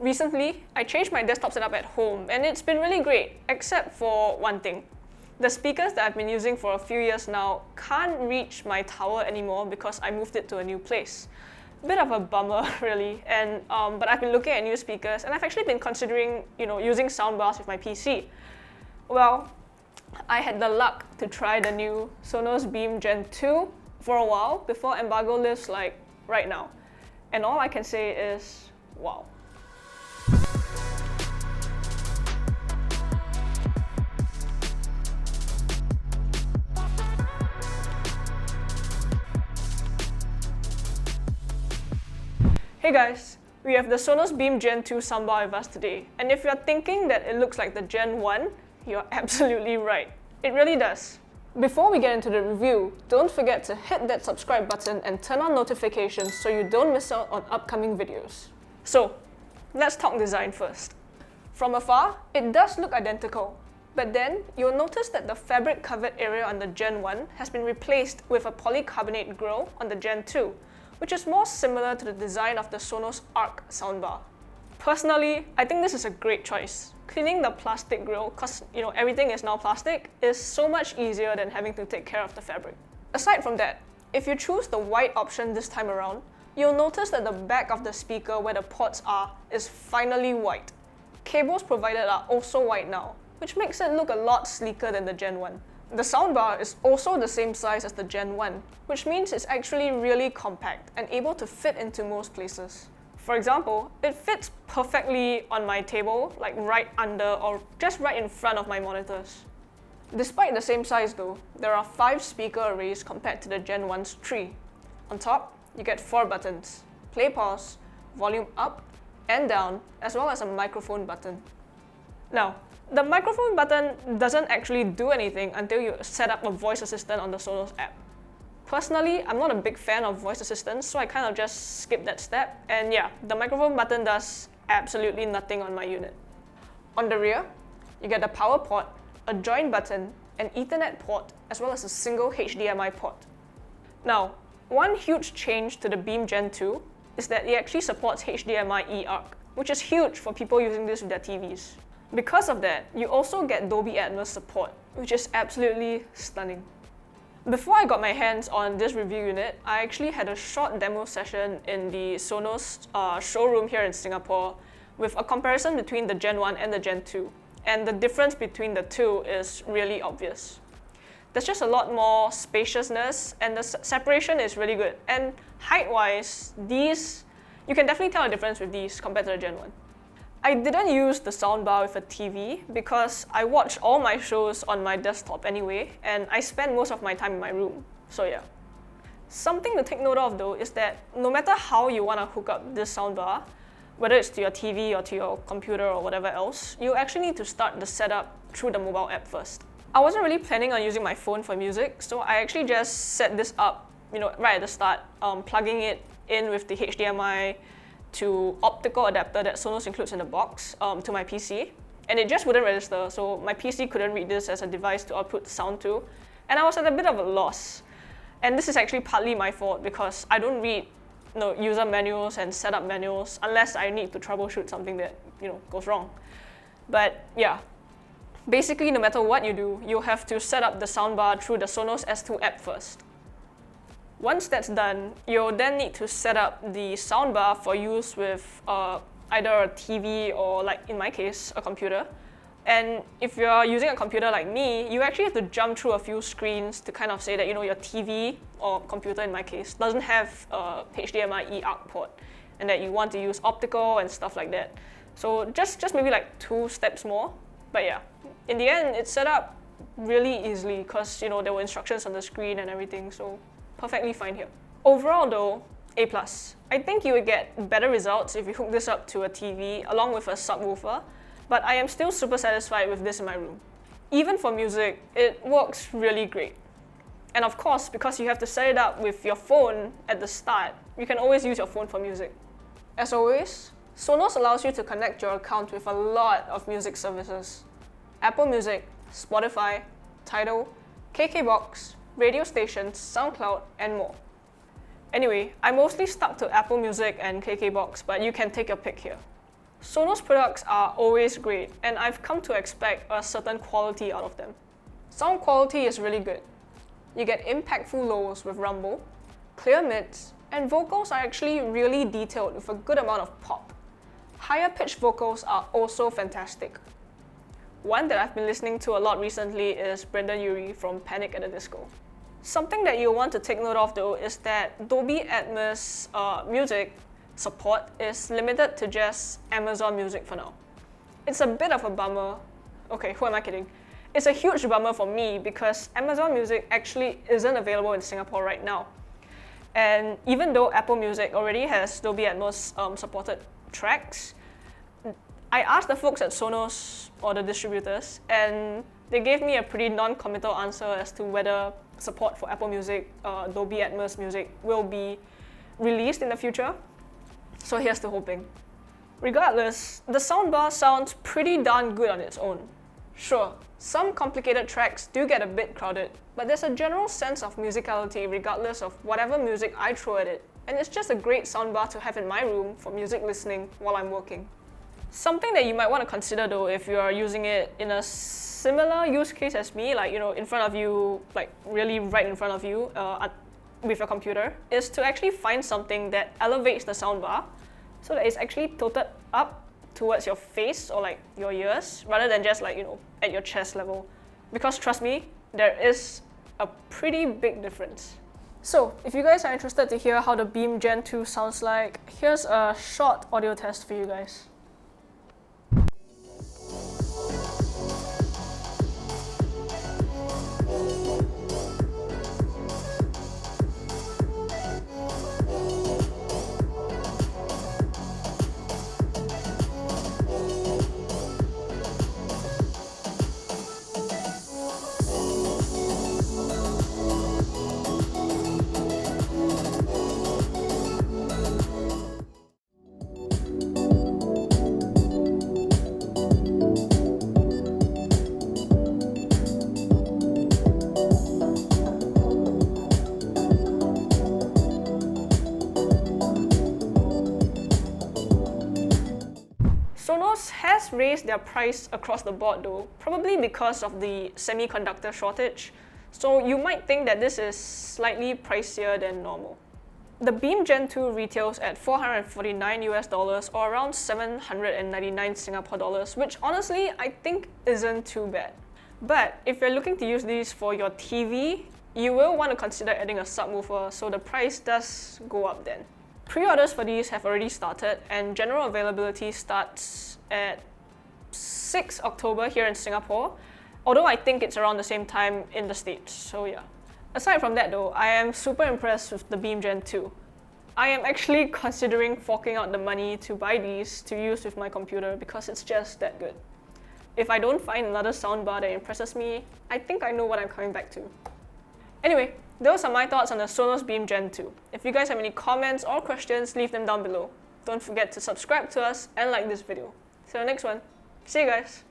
Recently, I changed my desktop setup at home and it's been really great, except for one thing. The speakers that I've been using for a few years now can't reach my tower anymore because I moved it to a new place. Bit of a bummer, really, but I've been looking at new speakers and I've actually been considering, using soundbars with my PC. Well, I had the luck to try the new Sonos Beam Gen 2 for a while before embargo lifts like right now. And all I can say is, wow. Hey guys, we have the Sonos Beam Gen 2 soundbar with us today, and if you're thinking that it looks like the Gen 1, you're absolutely right. It really does. Before we get into the review, don't forget to hit that subscribe button and turn on notifications so you don't miss out on upcoming videos. So, let's talk design first. From afar, it does look identical, but then you'll notice that the fabric covered area on the Gen 1 has been replaced with a polycarbonate grille on the Gen 2, which is more similar to the design of the Sonos Arc soundbar. Personally, I think this is a great choice. Cleaning the plastic grille, cause everything is now plastic, is so much easier than having to take care of the fabric. Aside from that, if you choose the white option this time around, you'll notice that the back of the speaker where the ports are is finally white. Cables provided are also white now, which makes it look a lot sleeker than the Gen 1. The soundbar is also the same size as the Gen 1, which means it's actually really compact and able to fit into most places. For example, it fits perfectly on my table, like right under or just right in front of my monitors. Despite the same size though, there are 5 speaker arrays compared to the Gen 1's 3. On top, you get 4 buttons: play pause, volume up and down, as well as a microphone button. Now, the microphone button doesn't actually do anything until you set up a voice assistant on the Sonos app. Personally, I'm not a big fan of voice assistants, so I kind of just skip that step, and yeah, the microphone button does absolutely nothing on my unit. On the rear, you get a power port, a join button, an Ethernet port, as well as a single HDMI port. Now, one huge change to the Beam Gen 2 is that it actually supports HDMI eARC, which is huge for people using this with their TVs. Because of that, you also get Dolby Atmos support, which is absolutely stunning. Before I got my hands on this review unit, I actually had a short demo session in the Sonos showroom here in Singapore with a comparison between the Gen 1 and the Gen 2. And the difference between the two is really obvious. There's just a lot more spaciousness and the separation is really good. And height-wise, you can definitely tell a difference with these compared to the Gen 1. I didn't use the soundbar with a TV because I watch all my shows on my desktop anyway, and I spend most of my time in my room, so yeah. Something to take note of though is that no matter how you want to hook up this soundbar, whether it's to your TV or to your computer or whatever else, you actually need to start the setup through the mobile app first. I wasn't really planning on using my phone for music, so I actually just set this up, right at the start, plugging it in with the HDMI to optical adapter that Sonos includes in the box to my PC, and it just wouldn't register, so my PC couldn't read this as a device to output sound to, and I was at a bit of a loss. And this is actually partly my fault because I don't read user manuals and setup manuals unless I need to troubleshoot something that goes wrong. But yeah, basically no matter what you do, you'll have to set up the soundbar through the Sonos S2 app first. Once that's done, you'll then need to set up the soundbar for use with either a TV or, like in my case, a computer. And if you're using a computer like me, you actually have to jump through a few screens to kind of say that your TV or computer in my case doesn't have a HDMI eARC port and that you want to use optical and stuff like that. So just maybe like 2 steps more. But yeah, in the end, it's set up really easily because there were instructions on the screen and everything, so perfectly fine here. Overall though, A+. I think you would get better results if you hook this up to a TV along with a subwoofer, but I am still super satisfied with this in my room. Even for music, it works really great. And of course, because you have to set it up with your phone at the start, you can always use your phone for music. As always, Sonos allows you to connect your account with a lot of music services: Apple Music, Spotify, Tidal, KKBox, radio stations, SoundCloud, and more. Anyway, I mostly stuck to Apple Music and KKBox, but you can take your pick here. Sonos products are always great, and I've come to expect a certain quality out of them. Sound quality is really good. You get impactful lows with rumble, clear mids, and vocals are actually really detailed with a good amount of pop. Higher pitched vocals are also fantastic. One that I've been listening to a lot recently is Brendan Urie from Panic at the Disco. Something that you'll want to take note of though is that Dolby Atmos music support is limited to just Amazon Music for now. It's a bit of a bummer. Okay, who am I kidding? It's a huge bummer for me because Amazon Music actually isn't available in Singapore right now. And even though Apple Music already has Dolby Atmos supported tracks, I asked the folks at Sonos or the distributors, and they gave me a pretty non-committal answer as to whether support for Apple Music, Dolby Atmos music will be released in the future. So here's to hoping. Regardless, the soundbar sounds pretty darn good on its own. Sure, some complicated tracks do get a bit crowded, but there's a general sense of musicality regardless of whatever music I throw at it, and it's just a great soundbar to have in my room for music listening while I'm working. Something that you might want to consider though if you are using it in a similar use case as me, like in front of you, like really right in front of you with your computer, is to actually find something that elevates the soundbar so that it's actually tilted up towards your face or like your ears rather than just like at your chest level. Because trust me, there is a pretty big difference. So if you guys are interested to hear how the Beam Gen 2 sounds like, here's a short audio test for you guys. Sonos has raised their price across the board though, probably because of the semiconductor shortage, so you might think that this is slightly pricier than normal. The Beam Gen 2 retails at $449 US or around 799 Singapore dollars, which honestly I think isn't too bad. But if you're looking to use these for your TV, you will want to consider adding a subwoofer, so the price does go up then. Pre-orders for these have already started, and general availability starts at 6 October here in Singapore, although I think it's around the same time in the States, so yeah. Aside from that though, I am super impressed with the Beam Gen 2. I am actually considering forking out the money to buy these to use with my computer because it's just that good. If I don't find another soundbar that impresses me, I think I know what I'm coming back to. Anyway, those are my thoughts on the Sonos Beam Gen 2. If you guys have any comments or questions, leave them down below. Don't forget to subscribe to us and like this video. See you next one. See you guys!